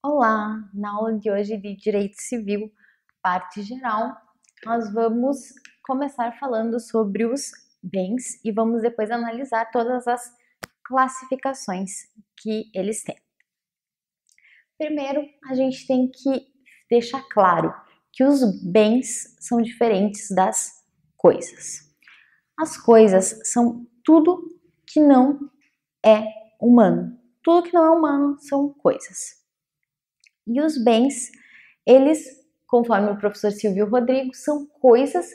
Olá! Na aula de hoje de Direito Civil, parte geral, nós vamos começar falando sobre os bens e vamos depois analisar todas as classificações que eles têm. Primeiro, a gente tem que deixar claro que os bens são diferentes das coisas. As coisas são tudo que não é humano. Tudo que não é humano são coisas. E os bens, eles, conforme o professor Silvio Rodrigo, são coisas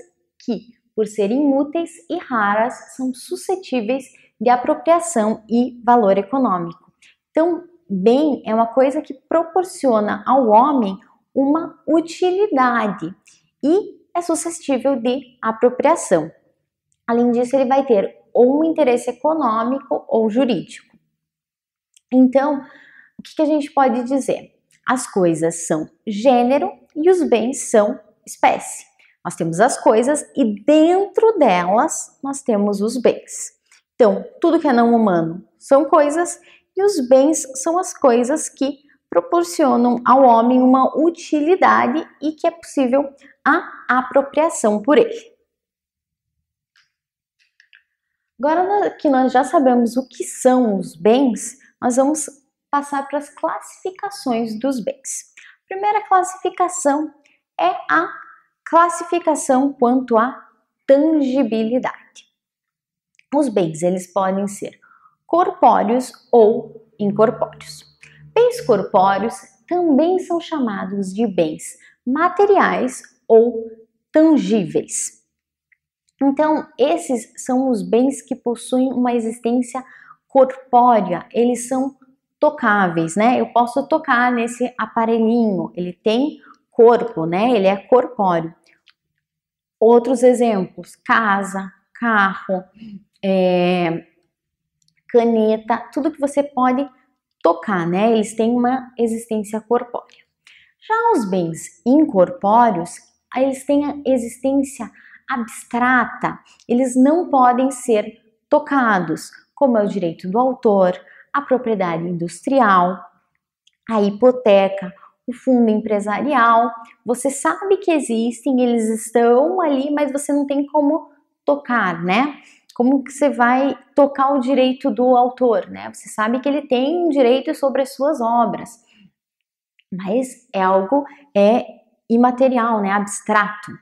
que, por serem inúteis e raras, são suscetíveis de apropriação e valor econômico. Então, bem é uma coisa que proporciona ao homem uma utilidade e é suscetível de apropriação. Além disso, ele vai ter ou um interesse econômico ou jurídico. Então, o que a gente pode dizer? As coisas são gênero e os bens são espécie. Nós temos as coisas e dentro delas nós temos os bens. Então, tudo que é não humano são coisas e os bens são as coisas que proporcionam ao homem uma utilidade e que é possível a apropriação por ele. Agora que nós já sabemos o que são os bens, nós vamos passar para as classificações dos bens. A primeira classificação é a classificação quanto à tangibilidade. Os bens, eles podem ser corpóreos ou incorpóreos. Bens corpóreos também são chamados de bens materiais ou tangíveis. Então, esses são os bens que possuem uma existência corpórea, eles são tocáveis, né? Eu posso tocar nesse aparelhinho, ele tem corpo, né? Ele é corpóreo. Outros exemplos: casa, carro, caneta, tudo que você pode tocar, né? Eles têm uma existência corpórea. Já os bens incorpóreos, eles têm a existência abstrata, eles não podem ser tocados, como é o direito do autor, a propriedade industrial, a hipoteca, o fundo empresarial. Você sabe que existem, eles estão ali, mas você não tem como tocar, né? Como que você vai tocar o direito do autor, né? Você sabe que ele tem um direito sobre as suas obras, mas é algo imaterial, né? Abstrato.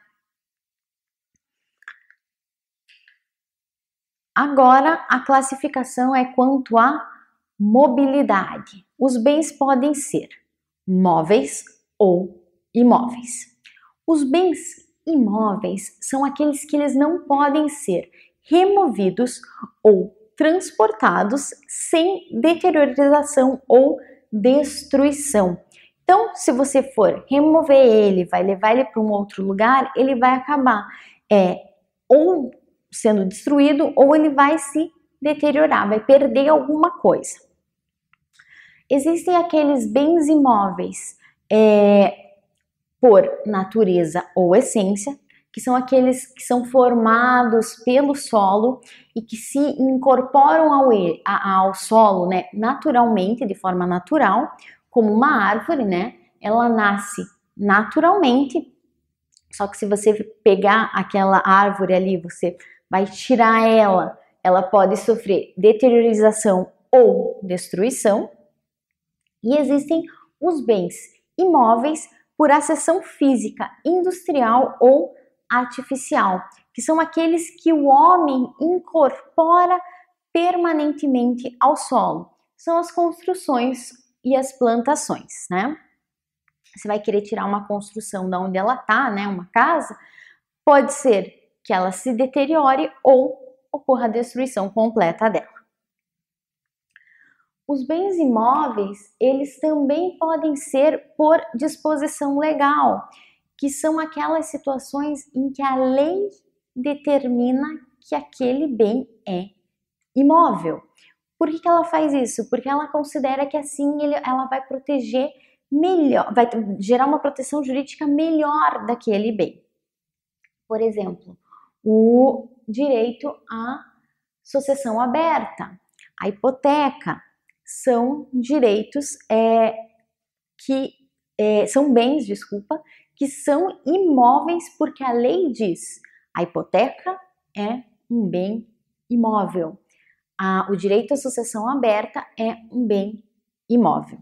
Agora, a classificação é quanto à mobilidade. Os bens podem ser móveis ou imóveis. Os bens imóveis são aqueles que eles não podem ser removidos ou transportados sem deteriorização ou destruição. Então, se você for remover ele, vai levar ele para um outro lugar, ele vai acabar ou sendo destruído ou ele vai se deteriorar, vai perder alguma coisa. Existem aqueles bens imóveis por natureza ou essência, que são aqueles que são formados pelo solo e que se incorporam ao solo, né, naturalmente, de forma natural, como uma árvore, né, ela nasce naturalmente, só que se você pegar aquela árvore ali, você vai tirar ela pode sofrer deteriorização ou destruição. E existem os bens imóveis por acessão física, industrial ou artificial, que são aqueles que o homem incorpora permanentemente ao solo. São as construções e as plantações, né? Você vai querer tirar uma construção de onde ela está, né? Uma casa, pode ser que ela se deteriore ou ocorra a destruição completa dela. Os bens imóveis, eles também podem ser por disposição legal, que são aquelas situações em que a lei determina que aquele bem é imóvel. Por que ela faz isso? Porque ela considera que assim ela vai proteger melhor, vai gerar uma proteção jurídica melhor daquele bem. Por exemplo, o direito à sucessão aberta, a hipoteca, são direitos são bens, desculpa, que são imóveis, porque a lei diz, a hipoteca é um bem imóvel. O direito à sucessão aberta é um bem imóvel.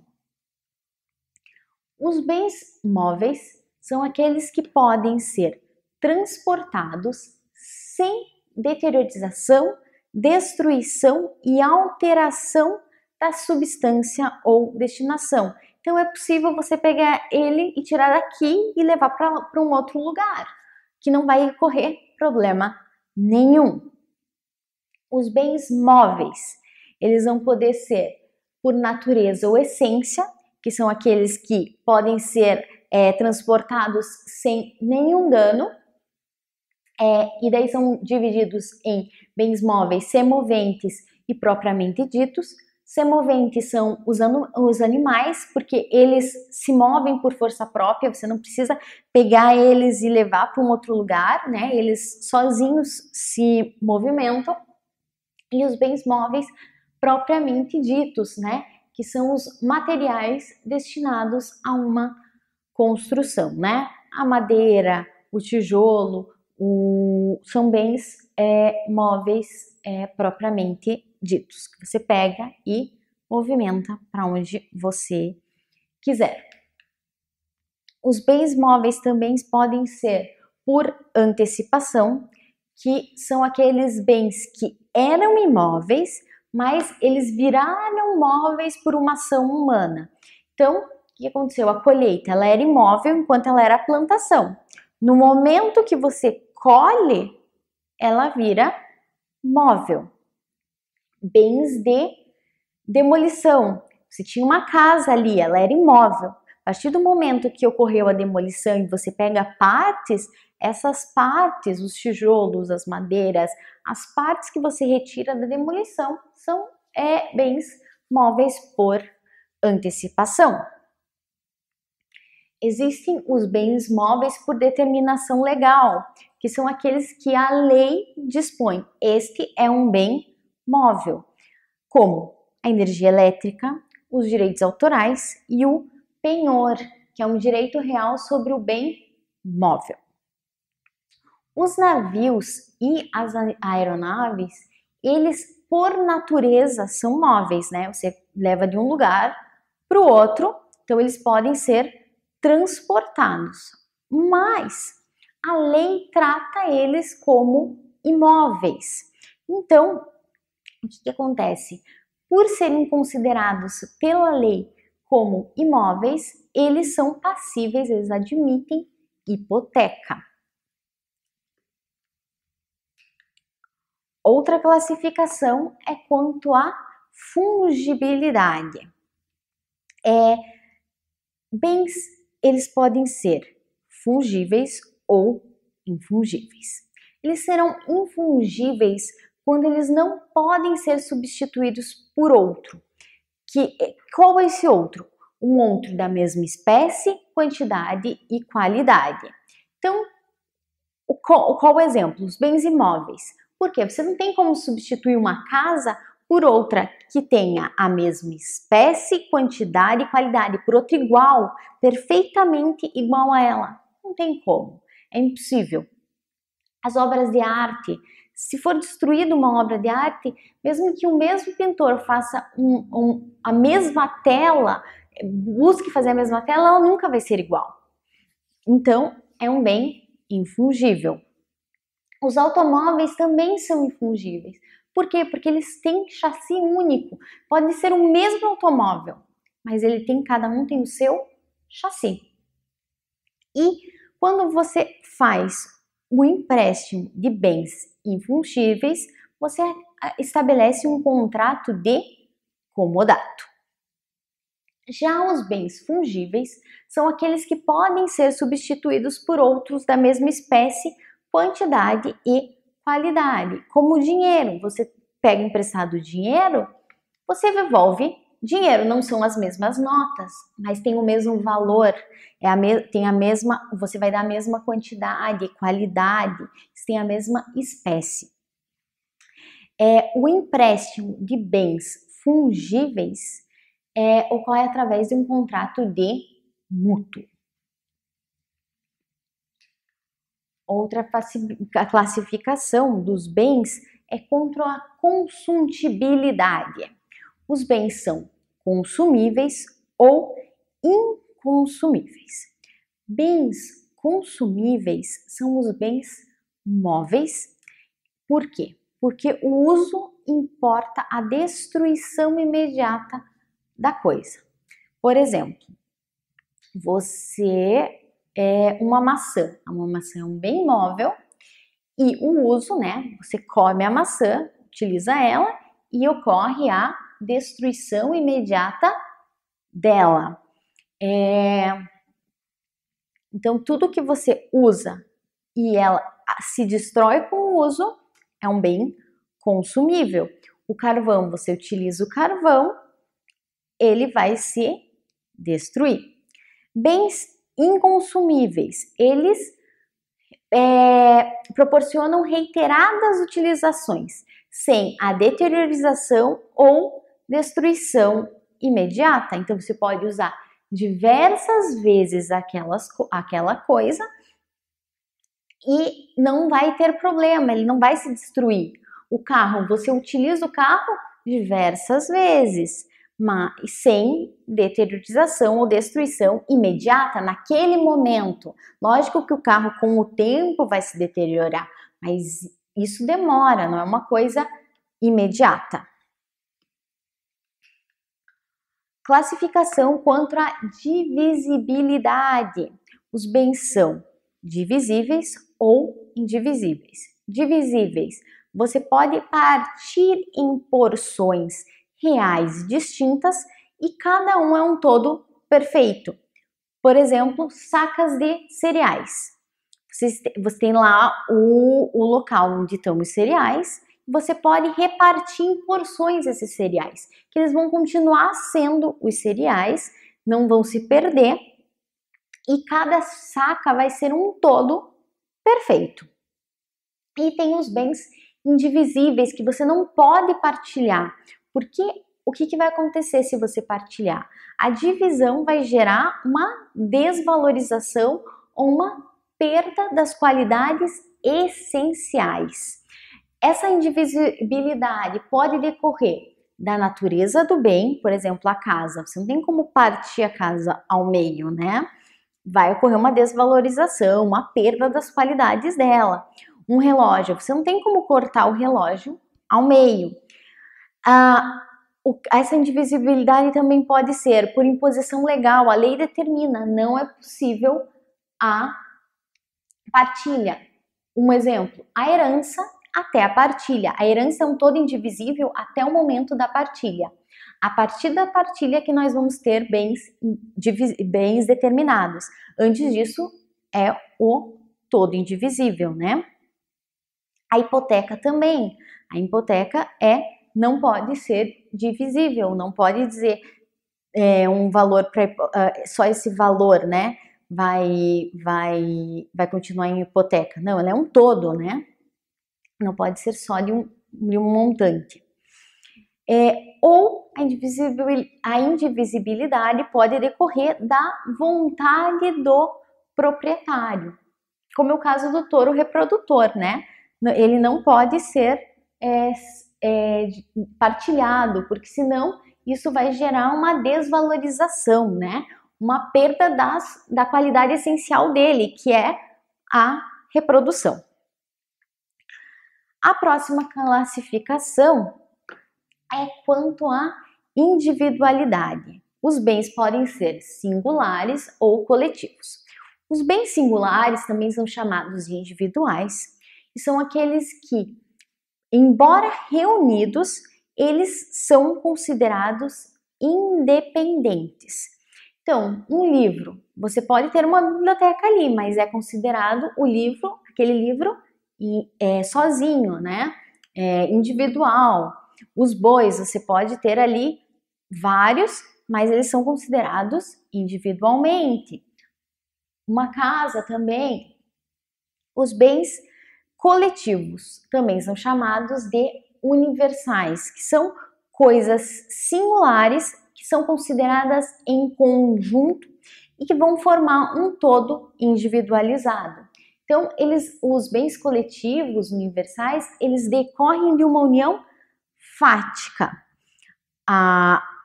Os bens móveis são aqueles que podem ser transportados sem deteriorização, destruição e alteração da substância ou destinação. Então é possível você pegar ele e tirar daqui e levar para um outro lugar, que não vai ocorrer problema nenhum. Os bens móveis, eles vão poder ser por natureza ou essência, que são aqueles que podem ser transportados sem nenhum dano, e daí são divididos em bens móveis semoventes e propriamente ditos. Semoventes são os animais, porque eles se movem por força própria, você não precisa pegar eles e levar para um outro lugar, né? Eles sozinhos se movimentam. E os bens móveis propriamente ditos, né? Que são os materiais destinados a uma construção, né? A madeira, o tijolo, são bens móveis propriamente ditos, que você pega e movimenta para onde você quiser. Os bens móveis também podem ser por antecipação, que são aqueles bens que eram imóveis, mas eles viraram móveis por uma ação humana. Então, o que aconteceu? A colheita, ela era imóvel enquanto ela era a plantação. No momento que você colhe, ela vira móvel. Bens de demolição. Você tinha uma casa ali, ela era imóvel. A partir do momento que ocorreu a demolição e você pega partes, essas partes, os tijolos, as madeiras, as partes que você retira da demolição são bens móveis por antecipação. Existem os bens móveis por determinação legal, que são aqueles que a lei dispõe. Este é um bem móvel, como a energia elétrica, os direitos autorais e o penhor, que é um direito real sobre o bem móvel. Os navios e as aeronaves, eles por natureza são móveis, né? Você leva de um lugar para o outro, então eles podem ser transportados, mas a lei trata eles como imóveis. Então, o que acontece? Por serem considerados pela lei como imóveis, eles são passíveis, eles admitem hipoteca. Outra classificação é quanto à fungibilidade. Bens, eles podem ser fungíveis ou infungíveis. Eles serão infungíveis quando eles não podem ser substituídos por outro. Qual é esse outro? Um outro da mesma espécie, quantidade e qualidade. Então, qual o exemplo? Os bens imóveis. Por quê? Você não tem como substituir uma casa por outra que tenha a mesma espécie, quantidade e qualidade, por outra igual, perfeitamente igual a ela. Não tem como, é impossível. As obras de arte, se for destruída uma obra de arte, mesmo que o mesmo pintor faça a mesma tela, busque fazer a mesma tela, ela nunca vai ser igual. Então, é um bem infungível. Os automóveis também são infungíveis. Por quê? Porque eles têm chassi único. Pode ser o mesmo automóvel, mas cada um tem o seu chassi. E quando você faz o empréstimo de bens infungíveis, você estabelece um contrato de comodato. Já os bens fungíveis são aqueles que podem ser substituídos por outros da mesma espécie, quantidade e qualidade, como o dinheiro. Você pega emprestado dinheiro, você devolve dinheiro. Não são as mesmas notas, mas tem o mesmo valor, você vai dar a mesma quantidade, qualidade, tem a mesma espécie. O empréstimo de bens fungíveis ocorre através de um contrato de mútuo. Outra classificação dos bens é quanto à consuntibilidade. Os bens são consumíveis ou inconsumíveis. Bens consumíveis são os bens móveis. Por quê? Porque o uso importa a destruição imediata da coisa. Por exemplo, você uma maçã é um bem móvel e o uso, né? Você come a maçã, utiliza ela e ocorre a destruição imediata dela. Então, tudo que você usa e ela se destrói com o uso é um bem consumível. O carvão, você utiliza o carvão, ele vai se destruir. Bens inconsumíveis, eles proporcionam reiteradas utilizações, sem a deteriorização ou destruição imediata. Então, você pode usar diversas vezes aquela coisa e não vai ter problema, ele não vai se destruir. O carro, você utiliza o carro diversas vezes, mas sem deteriorização ou destruição imediata naquele momento. Lógico que o carro com o tempo vai se deteriorar, mas isso demora, não é uma coisa imediata. Classificação quanto à divisibilidade. Os bens são divisíveis ou indivisíveis. Divisíveis, você pode partir em porções reais distintas e cada um é um todo perfeito. Por exemplo, sacas de cereais. Você tem lá o local onde estão os cereais, você pode repartir em porções esses cereais, que eles vão continuar sendo os cereais, não vão se perder, e cada saca vai ser um todo perfeito. E tem os bens indivisíveis que você não pode partilhar, porque o que vai acontecer se você partilhar? A divisão vai gerar uma desvalorização ou uma perda das qualidades essenciais. Essa indivisibilidade pode decorrer da natureza do bem, por exemplo, a casa. Você não tem como partir a casa ao meio, né? Vai ocorrer uma desvalorização, uma perda das qualidades dela. Um relógio, você não tem como cortar o relógio ao meio. Essa indivisibilidade também pode ser por imposição legal, a lei determina, não é possível a partilha. Um exemplo, a herança até a partilha. A herança é um todo indivisível até o momento da partilha. A partir da partilha que nós vamos ter bens determinados. Antes disso, é o todo indivisível, né? A hipoteca também. A hipoteca não pode ser divisível, não pode dizer um valor, só esse valor, né? Vai continuar em hipoteca. Não, ela é um todo, né? Não pode ser só de um montante. Ou a indivisibilidade pode decorrer da vontade do proprietário, como é o caso do touro reprodutor, né? Ele não pode ser partilhado, porque senão isso vai gerar uma desvalorização, né? Uma perda da qualidade essencial dele, que é a reprodução. A próxima classificação é quanto à individualidade. Os bens podem ser singulares ou coletivos. Os bens singulares também são chamados de individuais e são aqueles que, embora reunidos, eles são considerados independentes. Então, um livro, você pode ter uma biblioteca ali, mas é considerado aquele livro sozinho, né? Individual. Os bois, você pode ter ali vários, mas eles são considerados individualmente. Uma casa também. Os bens coletivos também são chamados de universais, que são coisas singulares que são consideradas em conjunto e que vão formar um todo individualizado. Então, os bens coletivos universais, eles decorrem de uma união fática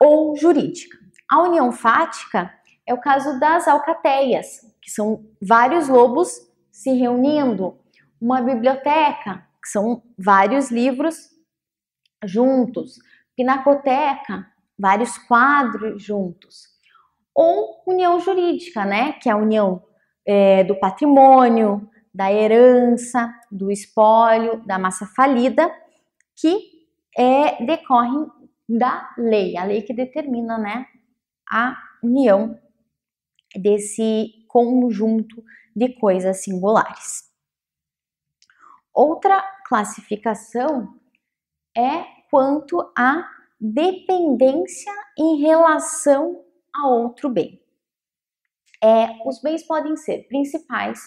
ou jurídica. A união fática é o caso das alcateias, que são vários lobos se reunindo, uma biblioteca, que são vários livros juntos, pinacoteca, vários quadros juntos, ou união jurídica, né, que é a união do patrimônio, da herança, do espólio, da massa falida, que decorrem da lei, a lei que determina, né, a união desse conjunto de coisas singulares. Outra classificação é quanto à dependência em relação a outro bem. Os bens podem ser principais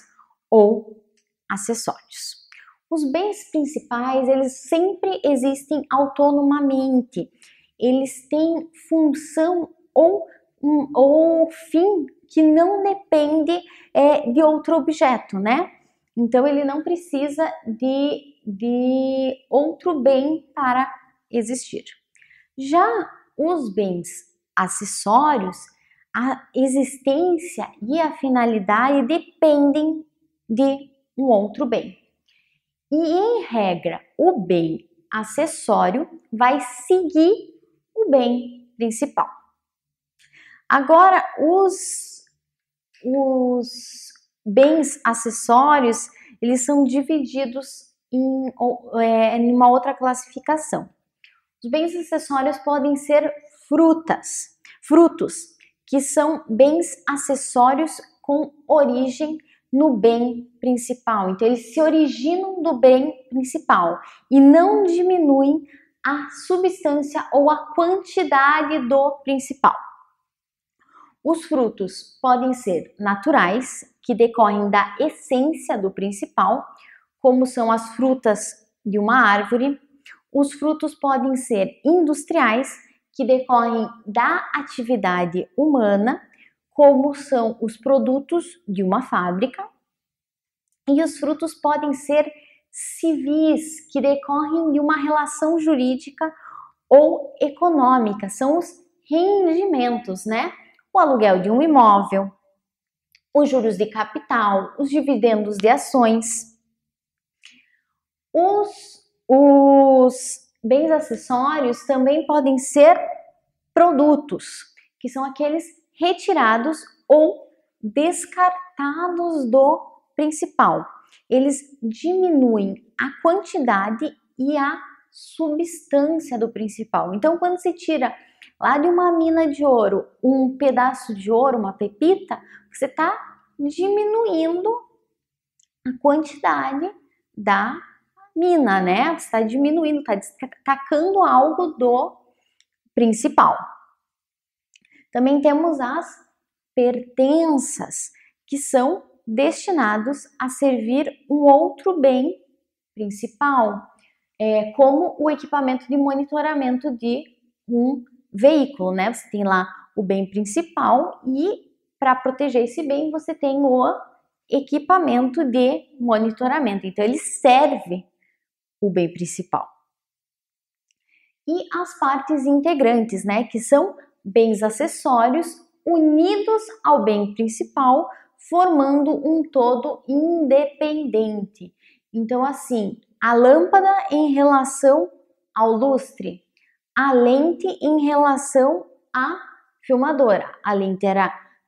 ou acessórios. Os bens principais, eles sempre existem autonomamente. Eles têm função ou fim que não depende de outro objeto, né? Então, ele não precisa de outro bem para existir. Já os bens acessórios, a existência e a finalidade dependem de um outro bem. E, em regra, o bem acessório vai seguir o bem principal. Agora, os bens acessórios, eles são divididos em uma outra classificação. Os bens acessórios podem ser frutos, que são bens acessórios com origem no bem principal. Então, eles se originam do bem principal e não diminuem a substância ou a quantidade do principal. Os frutos podem ser naturais, que decorrem da essência do principal, como são as frutas de uma árvore. Os frutos podem ser industriais, que decorrem da atividade humana, como são os produtos de uma fábrica. E os frutos podem ser civis, que decorrem de uma relação jurídica ou econômica, são os rendimentos, né? O aluguel de um imóvel, os juros de capital, os dividendos de ações. Os bens acessórios também podem ser produtos, que são aqueles retirados ou descartados do principal. Eles diminuem a quantidade e a substância do principal. Então, quando se tira lá de uma mina de ouro um pedaço de ouro, uma pepita, você está diminuindo a quantidade da mina, né? Você está diminuindo, está destacando algo do principal. Também temos as pertenças, que são destinados a servir um outro bem principal, como o equipamento de monitoramento de um veículo, né? Você tem lá o bem principal e para proteger esse bem você tem o equipamento de monitoramento. Então ele serve o bem principal. E as partes integrantes, né? Que são bens acessórios unidos ao bem principal, formando um todo independente. Então, assim, a lâmpada em relação ao lustre, a lente em relação à filmadora. A lente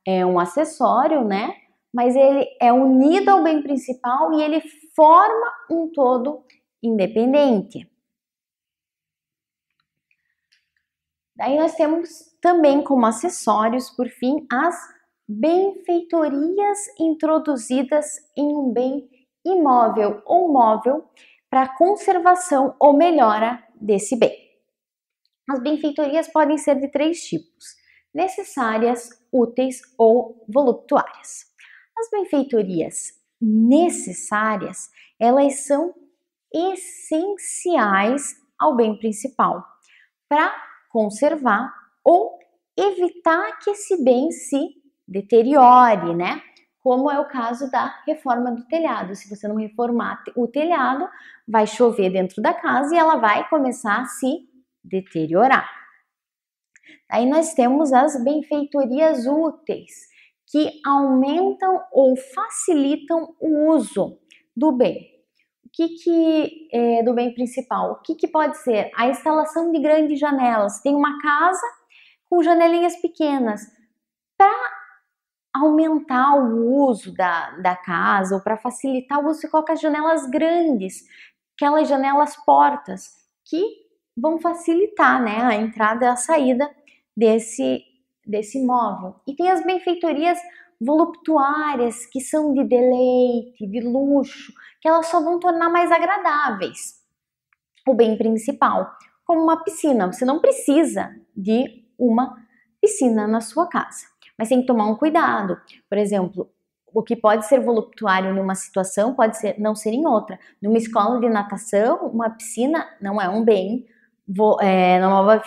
é um acessório, né? Mas ele é unido ao bem principal e ele forma um todo independente. Daí nós temos também como acessórios, por fim, as benfeitorias introduzidas em um bem imóvel ou móvel para conservação ou melhora desse bem. As benfeitorias podem ser de 3 tipos: necessárias, úteis ou voluptuárias. As benfeitorias necessárias, elas são essenciais ao bem principal para conservar ou evitar que esse bem se deteriore, né? Como é o caso da reforma do telhado. Se você não reformar o telhado, vai chover dentro da casa e ela vai começar a se deteriorar. Aí nós temos as benfeitorias úteis, que aumentam ou facilitam o uso do bem. O que é do bem principal? O que pode ser? A instalação de grandes janelas. Tem uma casa com janelinhas pequenas. Para aumentar o uso da casa ou para facilitar o uso, você coloca janelas grandes, aquelas janelas portas, que vão facilitar, né, a entrada e a saída desse imóvel. E tem as benfeitorias voluptuárias, que são de deleite, de luxo, que elas só vão tornar mais agradáveis o bem principal, como uma piscina. Você não precisa de uma piscina na sua casa, mas tem que tomar um cuidado. Por exemplo, o que pode ser voluptuário numa situação pode não ser em outra. Numa escola de natação, uma piscina não é um bem,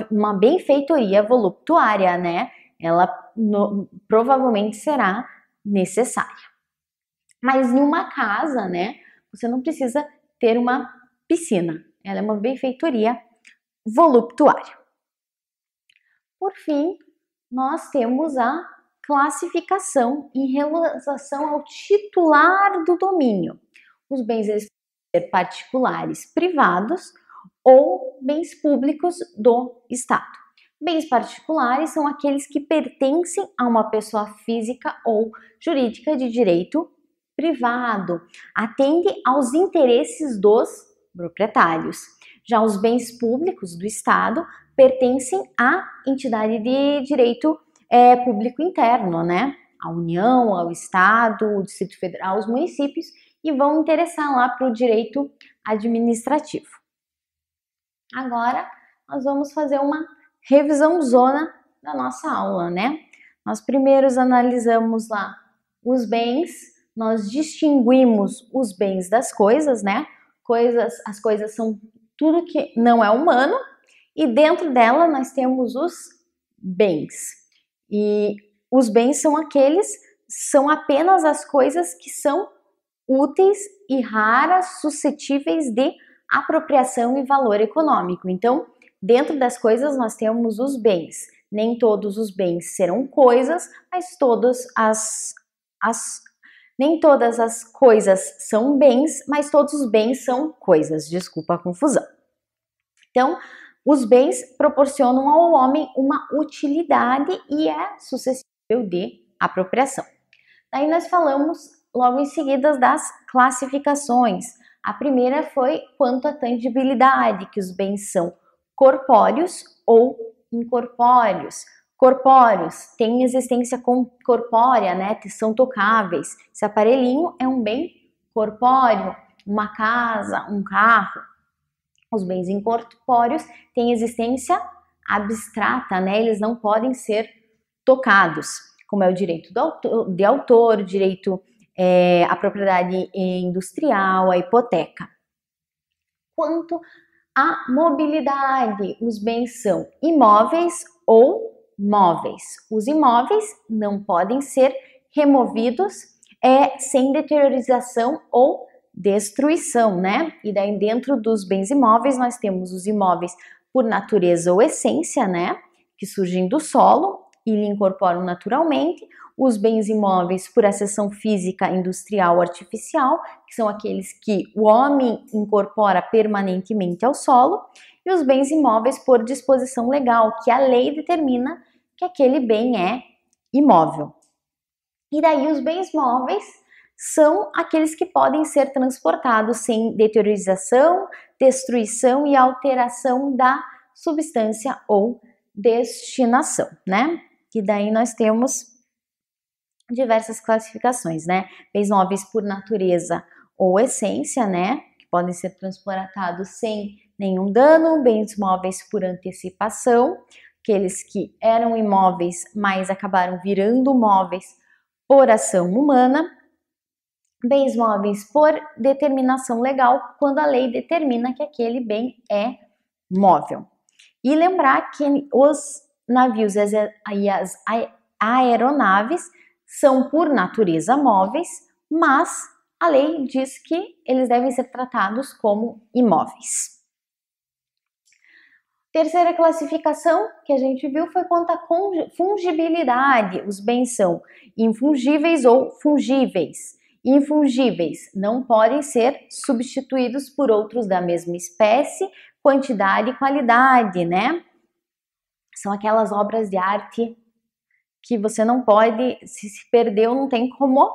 uma benfeitoria voluptuária, né? Ela provavelmente será necessária. Mas em uma casa, né, você não precisa ter uma piscina. Ela é uma benfeitoria voluptuária. Por fim, nós temos a classificação em relação ao titular do domínio. Os bens eles podem ser particulares, privados ou bens públicos do Estado. Bens particulares são aqueles que pertencem a uma pessoa física ou jurídica de direito privado, atende aos interesses dos proprietários. Já os bens públicos do Estado pertencem à entidade de direito público interno, né? A União, ao Estado, o Distrito Federal, os municípios, e vão interessar lá para o direito administrativo. Agora, nós vamos fazer uma revisão zona da nossa aula, né? Nós primeiro analisamos lá os bens, nós distinguimos os bens das coisas, né? As coisas são tudo que não é humano, e dentro dela nós temos os bens. E os bens são apenas as coisas que são úteis e raras, suscetíveis de apropriação e valor econômico. Então, dentro das coisas nós temos os bens. Nem todos os bens serão coisas, mas nem todas as coisas são bens, mas todos os bens são coisas. Desculpa a confusão. Então, os bens proporcionam ao homem uma utilidade e é suscetível de apropriação. Daí nós falamos logo em seguida das classificações. A primeira foi quanto à tangibilidade, que os bens são corpóreos ou incorpóreos. Corpóreos têm existência corpórea, né? São tocáveis. Esse aparelhinho é um bem corpóreo, uma casa, um carro. Os bens incorpóreos têm existência abstrata, né? Eles não podem ser tocados, como é o direito de autor, o direito à propriedade industrial, a hipoteca. Quanto à mobilidade, os bens são imóveis ou móveis. Os imóveis não podem ser removidos sem deteriorização ou destruição, né? E daí dentro dos bens imóveis nós temos os imóveis por natureza ou essência, né? Que surgem do solo e lhe incorporam naturalmente. Os bens imóveis por acessão física, industrial ou artificial, que são aqueles que o homem incorpora permanentemente ao solo. E os bens imóveis por disposição legal, que a lei determina que aquele bem é imóvel. E daí os bens móveis são aqueles que podem ser transportados sem deteriorização, destruição e alteração da substância ou destinação, né? E daí nós temos diversas classificações, né? Bens móveis por natureza ou essência, né? Que podem ser transportados sem nenhum dano. Bens móveis por antecipação, aqueles que eram imóveis, mas acabaram virando móveis por ação humana. Bens móveis por determinação legal, quando a lei determina que aquele bem é móvel. E lembrar que navios e as aeronaves são por natureza móveis, mas a lei diz que eles devem ser tratados como imóveis. Terceira classificação que a gente viu foi quanto à fungibilidade. Os bens são infungíveis ou fungíveis. Infungíveis não podem ser substituídos por outros da mesma espécie, quantidade e qualidade, né? São aquelas obras de arte que você não pode, se perdeu, não tem como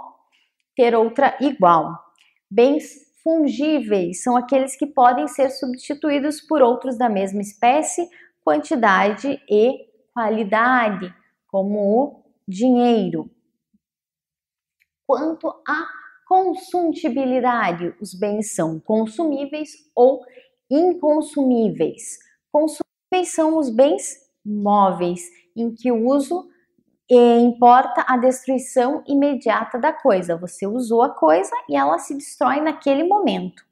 ter outra igual. Bens fungíveis são aqueles que podem ser substituídos por outros da mesma espécie, quantidade e qualidade, como o dinheiro. Quanto à consuntibilidade, os bens são consumíveis ou inconsumíveis. Consumíveis são os bens móveis, em que o uso importa a destruição imediata da coisa. Você usou a coisa e ela se destrói naquele momento.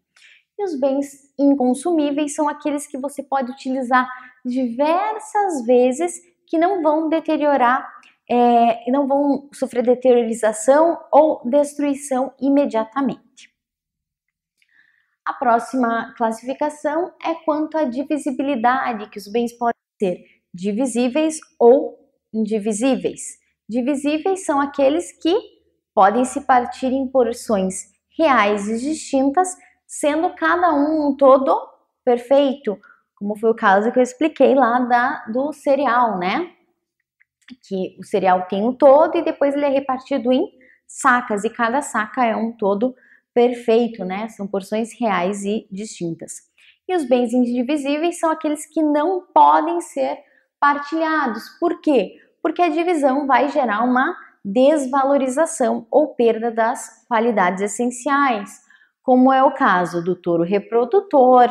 E os bens inconsumíveis são aqueles que você pode utilizar diversas vezes, que não vão deteriorar, não vão sofrer deteriorização ou destruição imediatamente. A próxima classificação é quanto à divisibilidade, que os bens podem ser divisíveis ou indivisíveis. Divisíveis são aqueles que podem se partir em porções reais e distintas, sendo cada um todo perfeito, como foi o caso que eu expliquei lá do cereal, né? Que o cereal tem um todo e depois ele é repartido em sacas, e cada saca é um todo perfeito, né? São porções reais e distintas. E os bens indivisíveis são aqueles que não podem ser partilhados. Por quê? Porque a divisão vai gerar uma desvalorização ou perda das qualidades essenciais, como é o caso do touro reprodutor,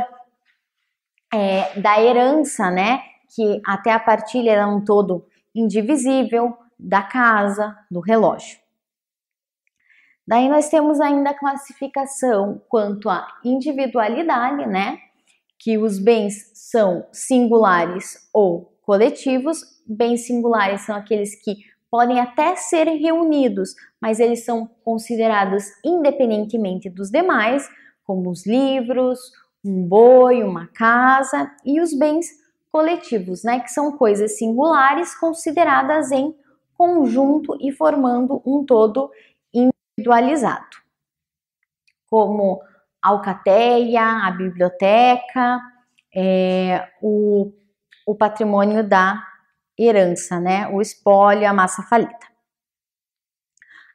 da herança, né? Que até a partilha era um todo indivisível, da casa, do relógio. Daí nós temos ainda a classificação quanto à individualidade, né? Que os bens são singulares ou coletivos. Bens singulares são aqueles que podem até ser reunidos, mas eles são considerados independentemente dos demais, como os livros, um boi, uma casa, e os bens coletivos, né, que são coisas singulares consideradas em conjunto e formando um todo individualizado, como a alcateia, a biblioteca, o patrimônio da herança, né? O espólio, a massa falida.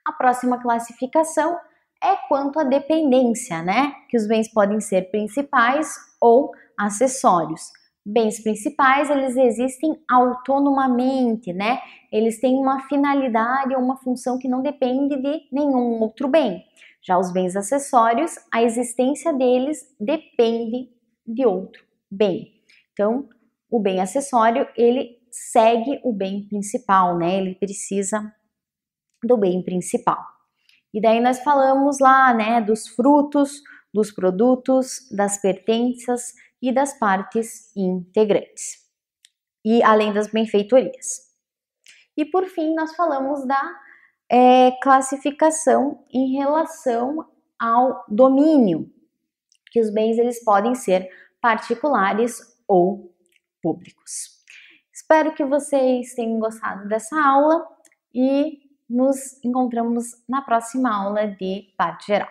A próxima classificação é quanto à dependência, né? Que os bens podem ser principais ou acessórios. Bens principais, eles existem autonomamente, né? Eles têm uma finalidade ou uma função que não depende de nenhum outro bem. Já os bens acessórios, a existência deles depende de outro bem. Então, o bem acessório, ele segue o bem principal, né? Ele precisa do bem principal. E daí nós falamos lá, né, dos frutos, dos produtos, das pertenças e das partes integrantes. E além das benfeitorias. E por fim, nós falamos da classificação em relação ao domínio, que os bens eles podem ser particulares ou públicos. Espero que vocês tenham gostado dessa aula e nos encontramos na próxima aula de parte geral.